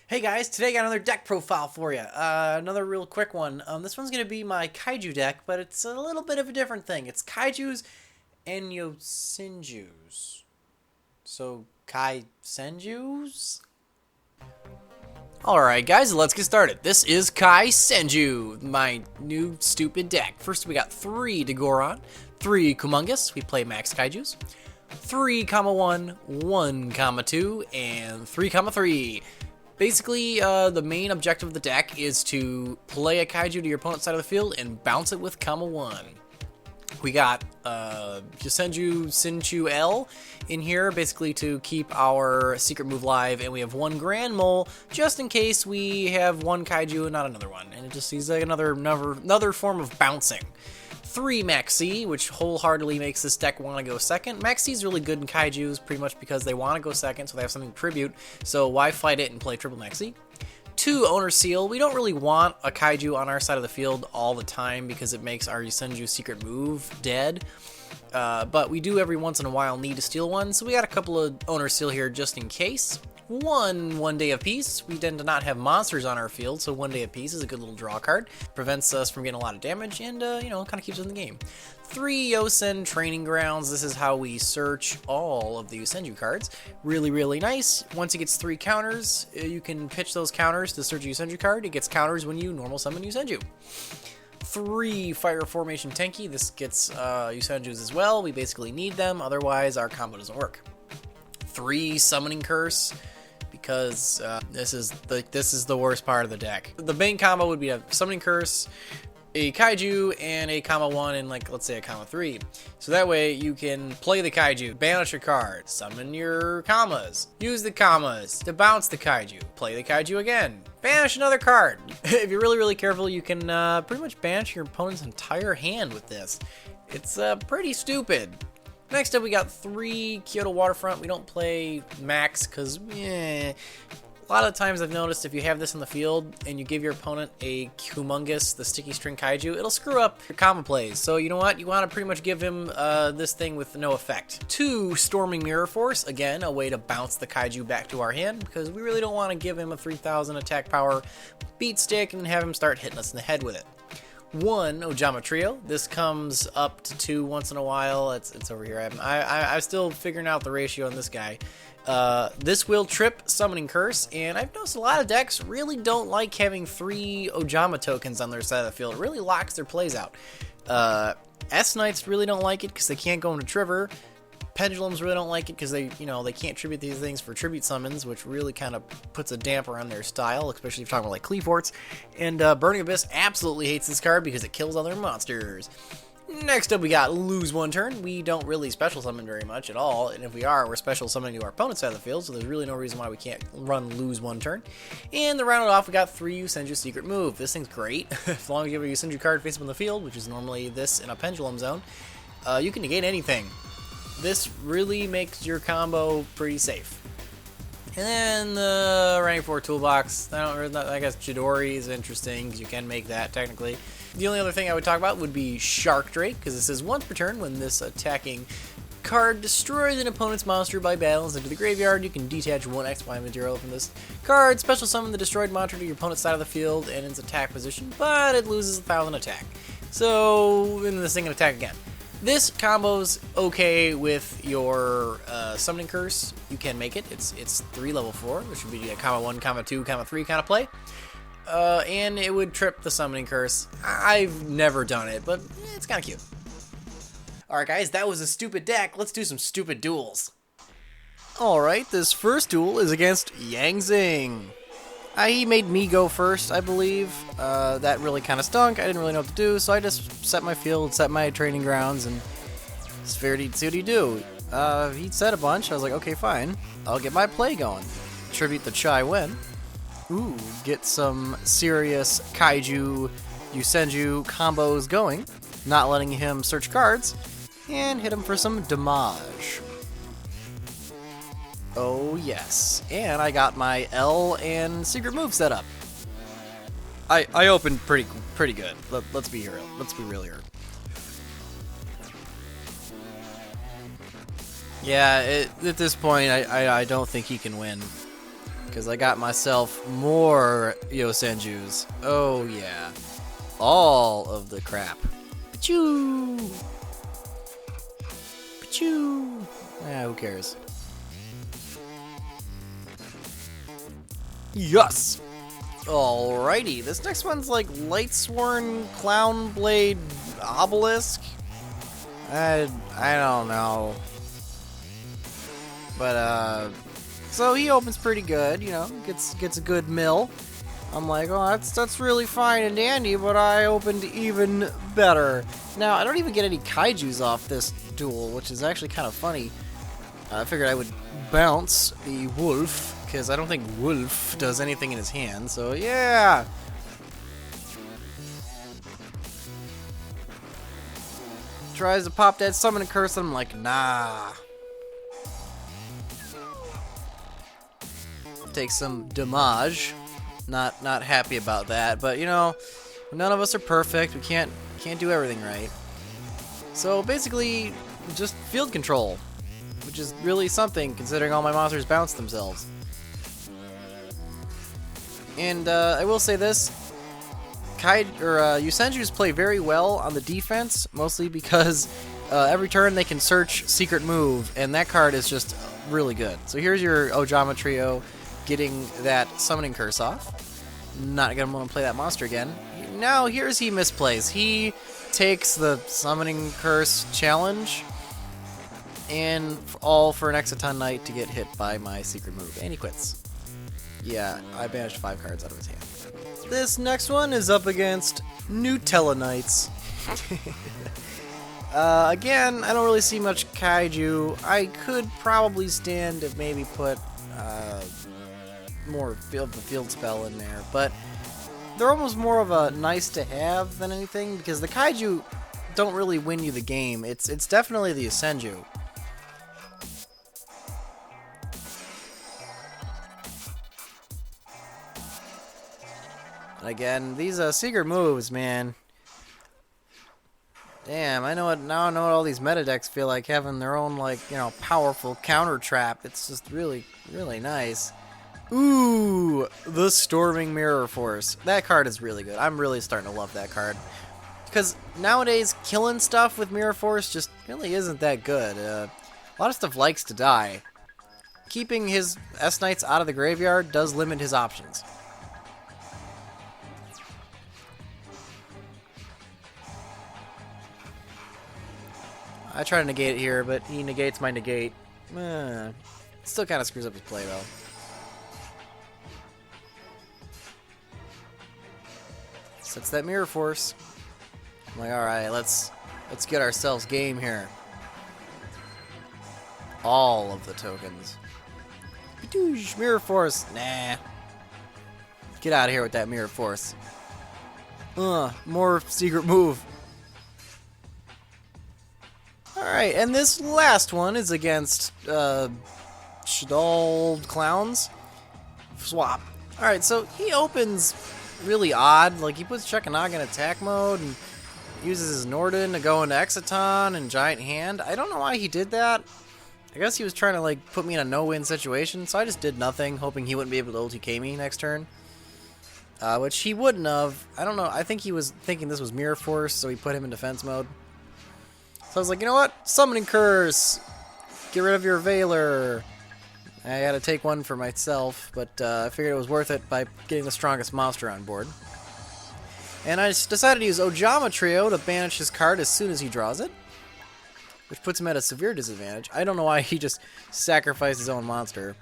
Hey guys, today I got another deck profile for you. Another real quick one. This one's going to be my Kaiju deck, but it's a little bit of a different thing. It's Kaijus and Yosenjus. So, Kaisenjus? Alright guys, let's get started. This is Kaisenju, my new stupid deck. First we got 3 Dagoron, 3 Kumungus, we play Max Kaijus, 3,1, 1,2, and 3,3. Basically, the main objective of the deck is to play a Kaiju to your opponent's side of the field and bounce it with comma 1. We got Yosenju Sinchu L in here, basically to keep our secret move live, and we have 1 Grand Mole, just in case we have 1 Kaiju and not another one. And it just seems like another form of bouncing. 3 Maxi, which wholeheartedly makes this deck want to go second. Maxi is really good in Kaijus, pretty much because they want to go second, so they have something to tribute, so why fight it and play triple Maxi? 2 Owner Seal. We don't really want a Kaiju on our side of the field all the time because it makes our Yosenju secret move dead, but we do every once in a while need to steal one, so we got a couple of Owner Seal here just in case. 1 Day of Peace. We tend to not have monsters on our field, so 1 Day of Peace is a good little draw card. Prevents us from getting a lot of damage, and, kind of keeps us in the game. 3 Yosen Training Grounds. This is how we search all of the Yosenju cards. Really, really nice. Once it gets 3 counters, you can pitch those counters to search a Yosenju card. It gets counters when you normal summon Yosenju. 3 Fire Formation Tenki. This gets Yosenjus as well. We basically need them, otherwise our combo doesn't work. 3 Summoning Curse. Because this is the worst part of the deck. The main combo would be a Summoning Curse, a Kaiju, and a comma 1 and, like, let's say a comma 3. So that way you can play the Kaiju, banish a card, summon your commas, use the commas to bounce the Kaiju, play the Kaiju again, banish another card. If you're really, really careful, you can pretty much banish your opponent's entire hand with this. It's pretty stupid. Next up, we got 3 Kyoto Waterfront. We don't play Max because, a lot of times I've noticed if you have this in the field and you give your opponent a Humongous, the Sticky String Kaiju, it'll screw up your combo plays. So you know what? You want to pretty much give him this thing with no effect. 2 Storming Mirror Force. Again, a way to bounce the Kaiju back to our hand because we really don't want to give him a 3,000 attack power beat stick and have him start hitting us in the head with it. 1 Ojama Trio. This comes up to 2 once in a while. It's over here. I'm still figuring out the ratio on this guy. This will trip Summoning Curse, and I've noticed a lot of decks really don't like having 3 Ojama tokens on their side of the field. It really locks their plays out. S-Knights really don't like it because they can't go into Trigger. Pendulums really don't like it because they can't tribute these things for tribute summons, which really kind of puts a damper on their style, especially if you're talking about like Cleaforts. And Burning Abyss absolutely hates this card because it kills other monsters. Next up, we got Lose 1 Turn. We don't really special summon very much at all, and if we are, we're special summoning to our opponent's side of the field, so there's really no reason why we can't run Lose 1 Turn. And to round it off, we got 3 Yosenju Secret Move. This thing's great. As long as you have a Yosenju card face up in the field, which is normally this in a Pendulum Zone, you can negate anything. This really makes your combo pretty safe. And then the rank 4 toolbox. I guess Chidori is interesting because you can make that technically. The only other thing I would talk about would be Shark Drake, because it says once per turn when this attacking card destroys an opponent's monster by battles into the graveyard, you can detach 1 XY material from this card, special summon the destroyed monster to your opponent's side of the field and its attack position, but it loses 1,000 attack. So, then this thing can attack again. This combo's okay with your Summoning Curse. You can make it. It's 3 level 4, which would be a comma 1, comma 2, comma 3 kind of play. And it would trip the Summoning Curse. I've never done it, but it's kind of cute. Alright guys, that was a stupid deck. Let's do some stupid duels. Alright, this first duel is against Yang Zing. He made me go first, I believe. That really kind of stunk. I didn't really know what to do, so I just set my field, set my training grounds, and just figured he'd see what he'd do. He said a bunch. I was like, okay, fine. I'll get my play going. Tribute the Chai Wen. Ooh, get some serious Kaiju Yosenju combos going. Not letting him search cards. And hit him for some damage. Oh yes, and I got my L and secret move set up. I opened pretty good. Let's be real. Let's be real here. Yeah, at this point, I don't think he can win. because I got myself more Yosenjus. Oh yeah, all of the crap. Pachoo! Pachoo! Who cares? Yes! Alrighty, this next one's like Lightsworn Clown Blade Obelisk. I don't know. But so he opens pretty good, you know, gets a good mill. I'm like, oh, that's really fine and dandy, but I opened even better. Now, I don't even get any Kaijus off this duel, which is actually kind of funny. I figured I would bounce the wolf, because I don't think Wolf does anything in his hand, so yeah! Tries to pop that summon curse, and I'm like, nah. Take some damage. Not happy about that, but you know, none of us are perfect. We can't do everything right. So basically, just field control, which is really something considering all my monsters bounce themselves. And I will say this: Yosenjus play very well on the defense, mostly because every turn they can search secret move, and that card is just really good. So here's your Ojama Trio getting that summoning curse off. Not gonna want to play that monster again. Now here's he misplays. He takes the summoning curse challenge, and all for an Exciton Knight to get hit by my secret move, and he quits. Yeah, I banished 5 cards out of his hand. This next one is up against Nutella Knights. Again, I don't really see much Kaiju. I could probably stand to maybe put more of the field spell in there, but they're almost more of a nice to have than anything, because the Kaiju don't really win you the game. It's definitely the Yosenju. Again, these secret moves, man. Damn, I know what all these meta decks feel like, having their own, like, you know, powerful counter trap. It's just really, really nice. Ooh, the Storming Mirror Force. That card is really good. I'm really starting to love that card. Because nowadays, killing stuff with Mirror Force just really isn't that good. A lot of stuff likes to die. Keeping his S-Knights out of the graveyard does limit his options. I try to negate it here, but he negates my negate. Still kind of screws up his play, though. Sets that Mirror Force. I'm like, alright, let's get ourselves game here. All of the tokens. Mirror Force. Nah. Get out of here with that Mirror Force. More secret move. Alright, and this last one is against Stalled Clowns. Swap. Alright, so he opens really odd. Like, he puts Chuckanaga in attack mode and uses his Norden to go into Exciton and Giant Hand. I don't know why he did that. I guess he was trying to, like, put me in a no-win situation, so I just did nothing, hoping he wouldn't be able to OTK me next turn. Which he wouldn't have. I don't know. I think he was thinking this was Mirror Force, so he put him in defense mode. So I was like, you know what? Summoning Curse! Get rid of your Veiler! I had to take one for myself, but I figured it was worth it by getting the strongest monster on board. And I just decided to use Ojama Trio to banish his card as soon as he draws it, which puts him at a severe disadvantage. I don't know why he just sacrificed his own monster.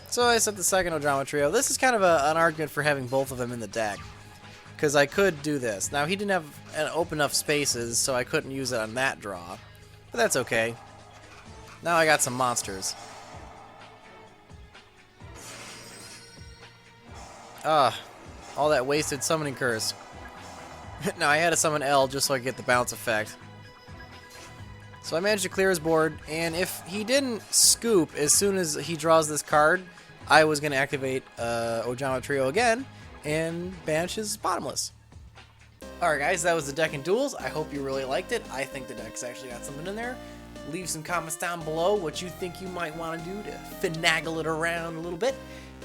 So I set the second Ojama Trio. This is kind of an argument for having both of them in the deck, because I could do this. Now, he didn't have open enough spaces, so I couldn't use it on that draw, but that's okay. Now I got some monsters. All that wasted summoning curse. Now I had to summon L just so I could get the bounce effect. So I managed to clear his board, and if he didn't scoop as soon as he draws this card, I was going to activate Ojama Trio again and banish his Bottomless. Alright guys, that was the deck and duels. I hope you really liked it. I think the deck's actually got something in there. Leave some comments down below what you think you might want to do to finagle it around a little bit.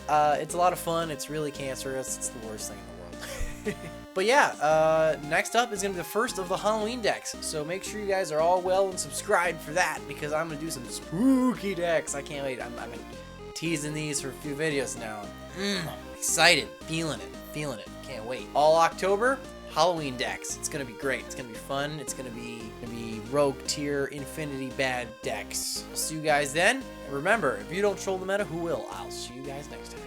It's a lot of fun. It's really cancerous. It's the worst thing in the world. But yeah, next up is going to be the first of the Halloween decks. So make sure you guys are all well and subscribed for that, because I'm going to do some spooky decks. I can't wait. I've been teasing these for a few videos now. I'm excited. Feeling it. Can't wait. All October, Halloween decks. It's going to be great. It's going to be fun. It's going to be rogue tier infinity bad decks. I'll see you guys then. And remember, if you don't troll the meta, who will? I'll see you guys next time.